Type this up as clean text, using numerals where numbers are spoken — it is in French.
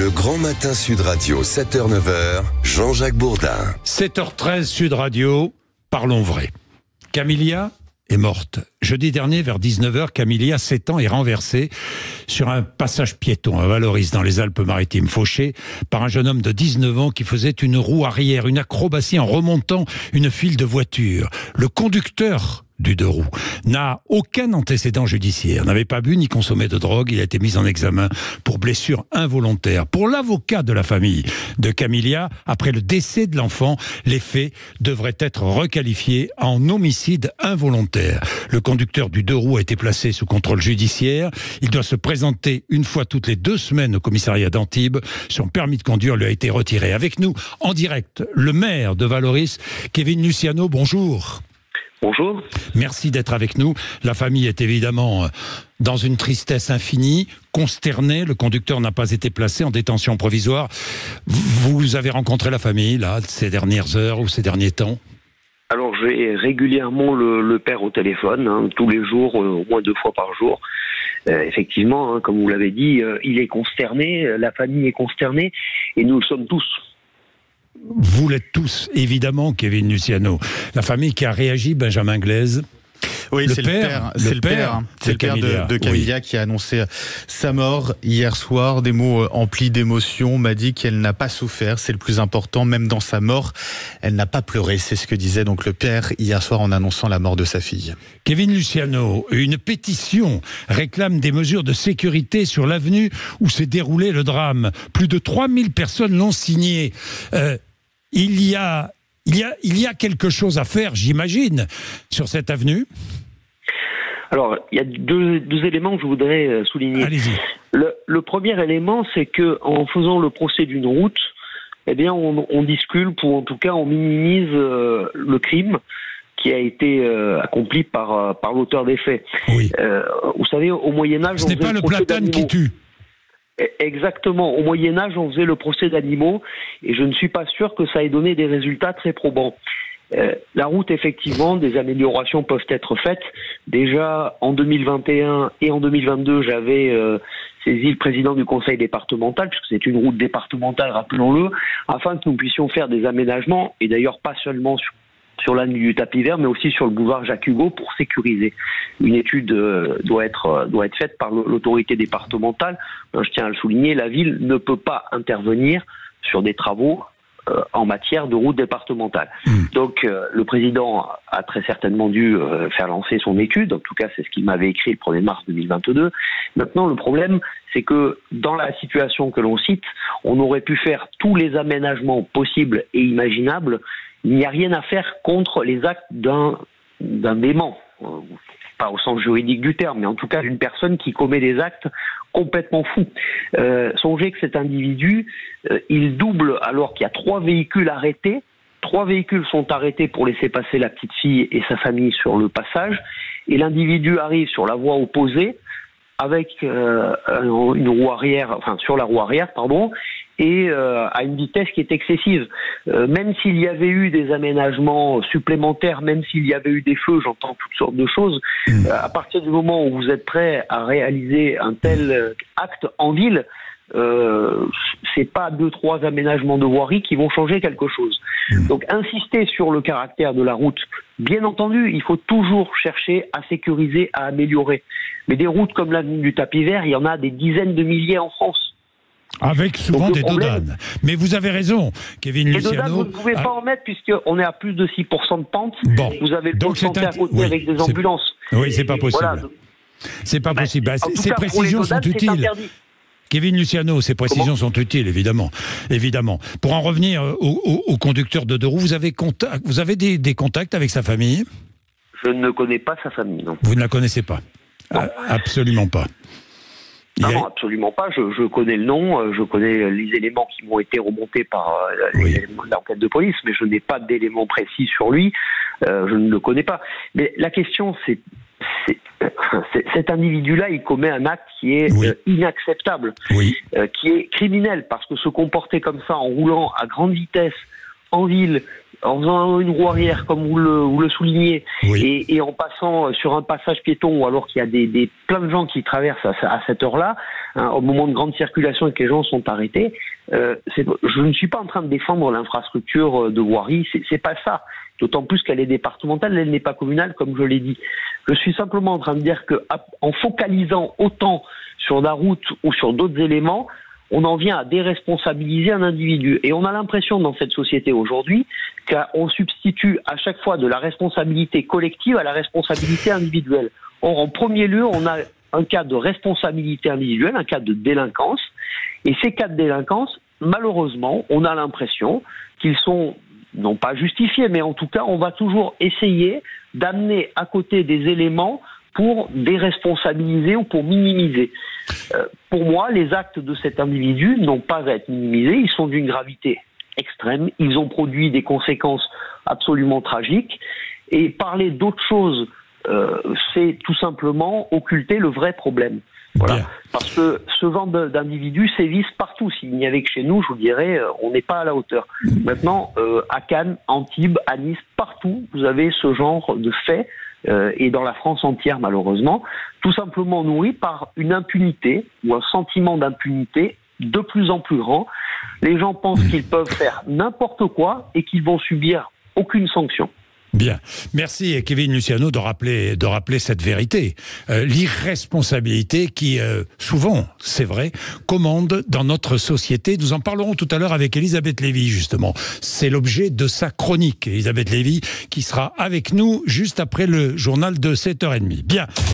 Le Grand Matin Sud Radio, 7h-9h, Jean-Jacques Bourdin. 7h13 Sud Radio, parlons vrai. Camélia est morte. Jeudi dernier, vers 19h, Camélia, 7 ans, est renversée sur un passage piéton à Vallauris, dans les Alpes-Maritimes, fauchée par un jeune homme de 19 ans qui faisait une roue arrière, une acrobatie en remontant une file de voitures. Le conducteur du deux roues n'a aucun antécédent judiciaire, n'avait pas bu ni consommé de drogue. Il a été mis en examen pour blessure involontaire. Pour l'avocat de la famille de Camélia, après le décès de l'enfant, les faits devraient être requalifiés en homicide involontaire. Le conducteur du deux roues a été placé sous contrôle judiciaire. Il doit se présenter une fois toutes les 2 semaines au commissariat d'Antibes. Son permis de conduire lui a été retiré. Avec nous, en direct, le maire de Vallauris, Kevin Luciano. Bonjour. Bonjour. Merci d'être avec nous. La famille est évidemment dans une tristesse infinie, consternée. Le conducteur n'a pas été placé en détention provisoire. Vous avez rencontré la famille, là, ces dernières heures ou ces derniers temps? Alors, j'ai régulièrement le père au téléphone, tous les jours, au moins 2 fois par jour. Effectivement, comme vous l'avez dit, il est consterné, la famille est consternée, et nous le sommes tous. Vous l'êtes tous, évidemment, Kevin Luciano. La famille qui a réagi, Benjamin Glaise. Oui, c'est le père de Camélia, oui, qui a annoncé sa mort hier soir. Des mots emplis d'émotion, m'a dit qu'elle n'a pas souffert, c'est le plus important, même dans sa mort, elle n'a pas pleuré. C'est ce que disait donc le père hier soir en annonçant la mort de sa fille. Kevin Luciano, une pétition réclame des mesures de sécurité sur l'avenue où s'est déroulé le drame. Plus de 3000 personnes l'ont signée. Il y a quelque chose à faire, j'imagine, sur cette avenue. Alors, il y a deux éléments que je voudrais souligner. Allez-y. Le premier élément, c'est que en faisant le procès d'une route, eh bien, on disculpe, ou en tout cas, on minimise le crime qui a été accompli par l'auteur des faits. Oui. Vous savez, au Moyen-Âge... Ce n'est pas le platane qui tue. Exactement. Au Moyen-Âge, on faisait le procès d'animaux, et je ne suis pas sûr que ça ait donné des résultats très probants. La route, effectivement, des améliorations peuvent être faites. Déjà, en 2021 et en 2022, j'avais saisi le président du conseil départemental, puisque c'est une route départementale, rappelons-le, afin que nous puissions faire des aménagements, et d'ailleurs pas seulement sur l'avenue du Tapis Vert, mais aussi sur le boulevard Jacques-Hugo pour sécuriser. Une étude doit être faite par l'autorité départementale. Je tiens à le souligner, la ville ne peut pas intervenir sur des travaux en matière de route départementale. Donc le président a très certainement dû faire lancer son étude, en tout cas c'est ce qu'il m'avait écrit le 1er mars 2022. Maintenant le problème c'est que dans la situation que l'on cite, on aurait pu faire tous les aménagements possibles et imaginables. Il n'y a rien à faire contre les actes d'un dément, pas au sens juridique du terme, mais en tout cas d'une personne qui commet des actes complètement fous. Songez que cet individu, il double alors qu'il y a 3 véhicules arrêtés. 3 véhicules sont arrêtés pour laisser passer la petite fille et sa famille sur le passage, et l'individu arrive sur la voie opposée avec une roue arrière, enfin sur la roue arrière, pardon, et à une vitesse qui est excessive. Même s'il y avait eu des aménagements supplémentaires, même s'il y avait eu des feux, j'entends toutes sortes de choses, à partir du moment où vous êtes prêt à réaliser un tel acte en ville, c'est pas 2-3 aménagements de voirie qui vont changer quelque chose. Donc insister sur le caractère de la route, bien entendu, il faut toujours chercher à sécuriser, à améliorer. Mais des routes comme l'avenue du Tapis Vert, il y en a des dizaines de milliers en France. Avec souvent des dodanes. Mais vous avez raison, Kevin Luciano. Les dodanes, vous ne pouvez pas en mettre puisqu'on est à plus de 6% de pente. Bon. Vous avez le temps de faire côté avec des ambulances. Oui, c'est pas possible. Voilà. C'est pas possible. Ces précisions sont utiles. Kevin Luciano, ces précisions sont utiles, évidemment. Pour en revenir au conducteur de deux roues, vous avez des contacts avec sa famille? Je ne connais pas sa famille, non. Vous ne la connaissez pas? Absolument pas. Non, absolument pas. Je connais le nom, je connais les éléments qui m'ont été remontés par l'enquête de police, mais je n'ai pas d'éléments précis sur lui. Je ne le connais pas. Mais la question, c'est cet individu-là, il commet un acte qui est inacceptable, qui est criminel, parce que se comporter comme ça en roulant à grande vitesse en ville, en faisant une roue arrière, comme vous le soulignez, oui. et en passant sur un passage piéton, ou alors qu'il y a plein de gens qui traversent à cette heure-là, hein, au moment de grande circulation et que les gens sont arrêtés, je ne suis pas en train de défendre l'infrastructure de voirie, c'est pas ça. D'autant plus qu'elle est départementale, elle n'est pas communale, comme je l'ai dit. Je suis simplement en train de dire qu'en focalisant autant sur la route ou sur d'autres éléments, on en vient à déresponsabiliser un individu. Et on a l'impression dans cette société aujourd'hui qu'on substitue à chaque fois de la responsabilité collective à la responsabilité individuelle. Or, en premier lieu, on a un cas de responsabilité individuelle, un cas de délinquance. Et ces cas de délinquance, malheureusement, on a l'impression qu'ils sont non pas justifiés, mais en tout cas, on va toujours essayer d'amener à côté des éléments pour déresponsabiliser ou pour minimiser. Pour moi, les actes de cet individu n'ont pas à être minimisés, ils sont d'une gravité extrême, ils ont produit des conséquences absolument tragiques, et parler d'autre chose, c'est tout simplement occulter le vrai problème. Voilà. Parce que ce genre d'individus sévissent partout. S'il n'y avait que chez nous, je vous dirais, on n'est pas à la hauteur. Maintenant, à Cannes, Antibes, à Nice, partout, vous avez ce genre de faits, et dans la France entière, malheureusement, tout simplement nourri par une impunité, ou un sentiment d'impunité de plus en plus grand. Les gens pensent qu'ils peuvent faire n'importe quoi et qu'ils vont subir aucune sanction. Bien. Merci Kevin Luciano de rappeler cette vérité. L'irresponsabilité qui, souvent, c'est vrai, commande dans notre société. Nous en parlerons tout à l'heure avec Elisabeth Lévy, justement. C'est l'objet de sa chronique. Elisabeth Lévy qui sera avec nous juste après le journal de 7h30. Bien.